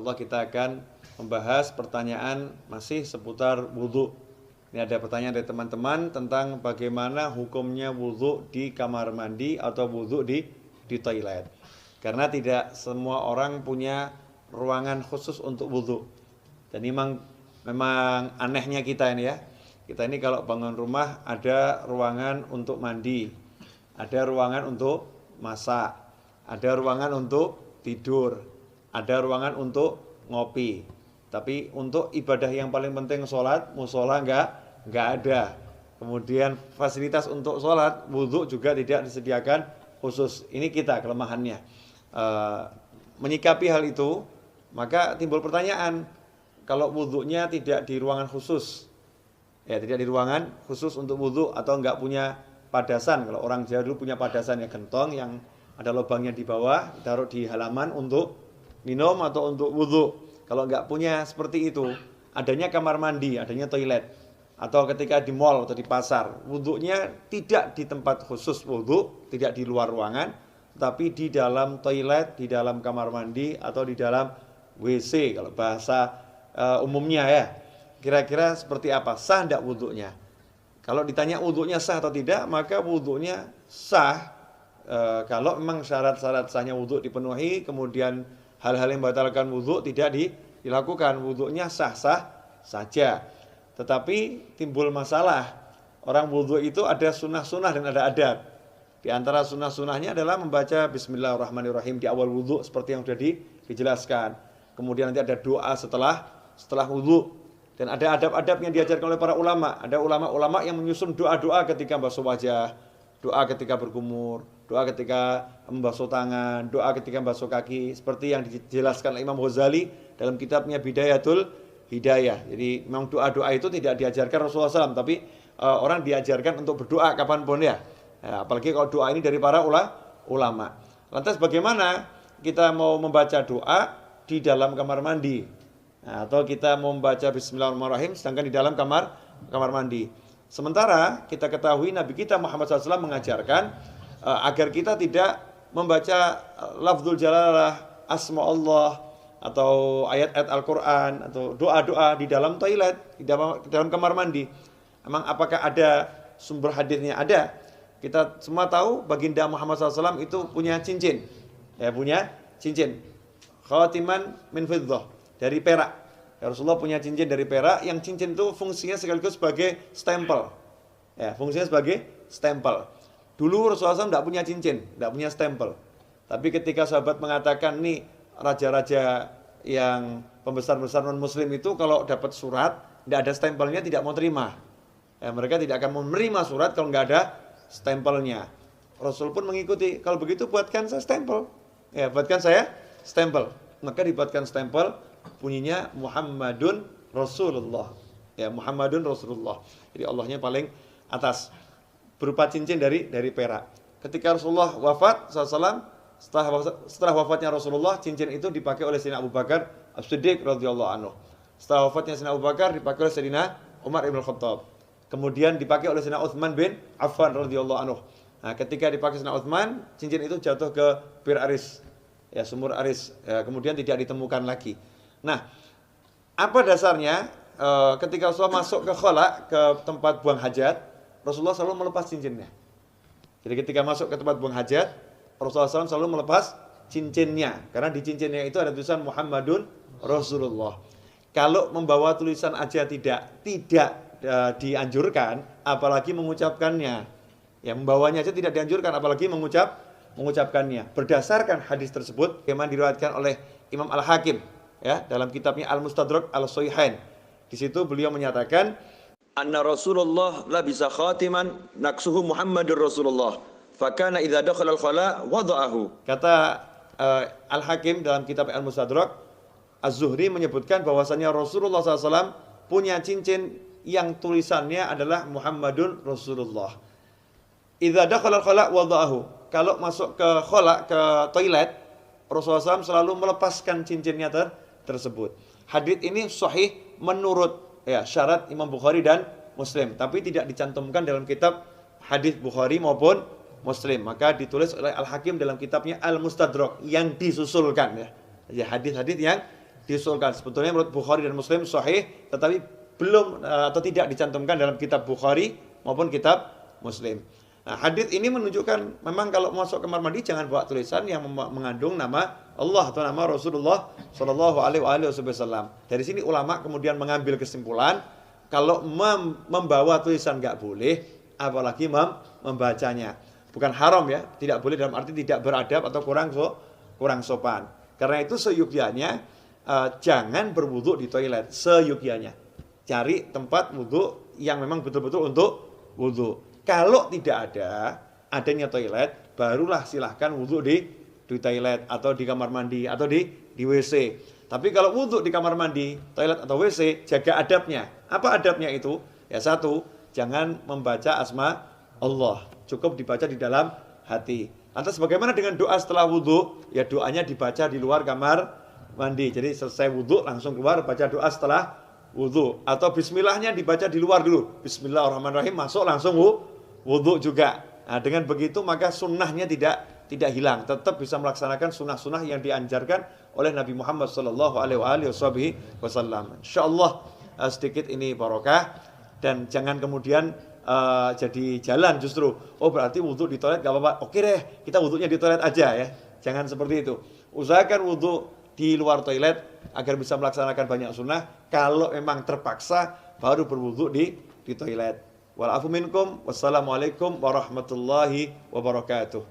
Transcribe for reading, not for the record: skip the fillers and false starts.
insyaallah kita akan membahas pertanyaan masih seputar wudhu. Ini ada pertanyaan dari teman-teman tentang bagaimana hukumnya wudhu di kamar mandi atau wudhu di toilet. Karena tidak semua orang punya ruangan khusus untuk wudhu. Dan memang anehnya kita ini ya. Kita ini kalau bangun rumah ada ruangan untuk mandi, ada ruangan untuk masak, ada ruangan untuk tidur, ada ruangan untuk ngopi. Tapi untuk ibadah yang paling penting sholat, musola nggak ada. Kemudian fasilitas untuk sholat, wudhu juga tidak disediakan khusus. Ini kita kelemahannya. Menyikapi hal itu, maka timbul pertanyaan, kalau wudhunya tidak di ruangan khusus, ya tidak di ruangan khusus untuk wudhu atau nggak punya padasan. Kalau orang Jawa dulu punya padasan ya, gentong yang ada lubangnya di bawah, taruh di halaman untuk minum atau untuk wudhu. Kalau nggak punya seperti itu, adanya kamar mandi, adanya toilet, atau ketika di mall atau di pasar, wudhunya tidak di tempat khusus wudhu, tidak di luar ruangan, tapi di dalam toilet, di dalam kamar mandi atau di dalam WC kalau bahasa umumnya ya. Kira-kira seperti apa? Sah tidak wudhunya? Kalau ditanya wudhunya sah atau tidak, maka wudhunya sah kalau memang syarat-syarat sahnya wudhu dipenuhi, kemudian hal-hal yang membatalkan wudhu tidak dilakukan, wudhunya sah-sah saja. Tetapi timbul masalah, orang wudhu itu ada sunnah-sunnah dan ada adab. Di antara sunnah-sunnahnya adalah membaca Bismillahirrahmanirrahim di awal wudhu seperti yang sudah dijelaskan. Kemudian nanti ada doa setelah wudhu. Dan ada adab-adab yang diajarkan oleh para ulama. Ada ulama-ulama yang menyusun doa-doa ketika basuh wajah, doa ketika berkumur, doa ketika membasuh tangan, doa ketika membasuh kaki, seperti yang dijelaskan oleh Imam Ghazali dalam kitabnya Bidayatul Hidayah. Jadi memang doa-doa itu tidak diajarkan Rasulullah SAW, tapi orang diajarkan untuk berdoa kapanpun ya. Apalagi kalau doa ini dari para ulama. Lantas bagaimana kita mau membaca doa di dalam kamar mandi? Atau kita membaca Bismillahirrahmanirrahim sedangkan di dalam kamar mandi. Sementara kita ketahui Nabi kita Muhammad SAW mengajarkan agar kita tidak membaca lafzul jalalah, asma Allah, atau ayat-ayat Al-Quran, atau doa-doa di dalam toilet, di dalam kamar mandi. Emang apakah ada sumber hadisnya? Ada. Kita semua tahu baginda Muhammad SAW itu punya cincin. Ya, punya cincin. Khatiman min fiddah. Dari perak. Ya, Rasulullah punya cincin dari perak, yang cincin itu fungsinya sekaligus sebagai stempel. Ya, fungsinya sebagai stempel. Dulu Rasulullah SAW tidak punya cincin, tidak punya stempel. Tapi ketika sahabat mengatakan, nih raja-raja yang pembesar-besar non-muslim itu kalau dapat surat, tidak ada stempelnya tidak mau terima. Ya, mereka tidak akan menerima surat kalau nggak ada stempelnya. Rasul pun mengikuti, kalau begitu buatkan saya stempel. Ya, buatkan saya stempel. Maka dibuatkan stempel, bunyinya Muhammadun Rasulullah. Ya, Muhammadun Rasulullah. Jadi Allahnya paling atas, berupa cincin dari perak. Ketika Rasulullah wafat SAW, setelah wafatnya Rasulullah, cincin itu dipakai oleh Sayyidina Abu Bakar As-Siddiq radhiyallahu anhu. Setelah wafatnya Sayyidina Abu Bakar dipakai oleh Sayyidina Umar ibn Khattab. Kemudian dipakai oleh Sayyidina Utsman bin Affan radhiyallahu anhu. Nah, ketika dipakai Sayyidina Utsman, cincin itu jatuh ke Bir Aris. Ya, sumur Aris. Ya, kemudian tidak ditemukan lagi. Nah, apa dasarnya ketika Rasulullah masuk ke khala, ke tempat buang hajat, Rasulullah selalu melepas cincinnya. Jadi ketika masuk ke tempat buang hajat, Rasulullah SAW selalu melepas cincinnya. Karena di cincinnya itu ada tulisan Muhammadun Rasulullah. Kalau membawa tulisan aja tidak dianjurkan, apalagi mengucapkannya. Ya, membawanya aja tidak dianjurkan, apalagi mengucapkannya. Berdasarkan hadis tersebut, yang diriwayatkan oleh Imam Al-Hakim, ya, dalam kitabnya Al-Mustadrak Al-Sahihain. Di situ beliau menyatakan, anna Rasulullah labisa khatiman naksuhu Muhammadur Rasulullah. Fakana idza dakhala al-khala wada'ahu. Kata Al-Hakim dalam kitab Al-Mustadrak, Az-Zuhri menyebutkan bahwasanya Rasulullah SAW punya cincin yang tulisannya adalah Muhammadun Rasulullah. Idza dakhala al-khala wada'ahu. Kalau masuk ke khala, ke toilet, Rasulullah SAW selalu melepaskan cincinnya tersebut. Hadits ini sahih menurut syarat Imam Bukhari dan Muslim, tapi tidak dicantumkan dalam kitab hadis Bukhari maupun Muslim. Maka ditulis oleh Al-Hakim dalam kitabnya Al-Mustadrak yang disusulkan, ya hadis-hadis yang diusulkan. Sebetulnya menurut Bukhari dan Muslim sahih, tetapi belum atau tidak dicantumkan dalam kitab Bukhari maupun kitab Muslim. Nah, hadis ini menunjukkan memang kalau masuk kamar mandi jangan bawa tulisan yang mengandung nama Allah atau nama Rasulullah Shallallahu Alaihi Wasallam. Dari sini ulama kemudian mengambil kesimpulan kalau membawa tulisan nggak boleh, apalagi membacanya. Bukan haram ya, tidak boleh dalam arti tidak beradab atau kurang sopan. Karena itu seyogyanya jangan berwudu di toilet, seyogyanya. Cari tempat wudu yang memang betul-betul untuk wudu. Kalau tidak adanya toilet, barulah silahkan wudu di toilet atau di kamar mandi atau di WC. Tapi kalau wudu di kamar mandi, toilet atau WC, jaga adabnya. Apa adabnya itu? Ya satu, jangan membaca asma Allah. Cukup dibaca di dalam hati. Lantas bagaimana dengan doa setelah wudu? Ya doanya dibaca di luar kamar mandi. Jadi selesai wudu langsung keluar baca doa setelah wudu. Atau bismillahnya dibaca di luar dulu. Bismillahirrahmanirrahim, masuk langsung wudu juga. Nah, dengan begitu maka sunnahnya tidak hilang, tetap bisa melaksanakan sunnah-sunnah yang dianjarkan oleh Nabi Muhammad Sallallahu Alaihi Wasallam. Insyaallah sedikit ini barokah dan jangan kemudian jadi jalan justru. Oh berarti wudu di toilet gak apa-apa. Oke deh, kita wudunya di toilet aja ya. Jangan seperti itu. Usahakan wudu di luar toilet agar bisa melaksanakan banyak sunnah. Kalau memang terpaksa baru berwudu di toilet. Wal afu minkum. Wassalamualaikum warahmatullahi wabarakatuh.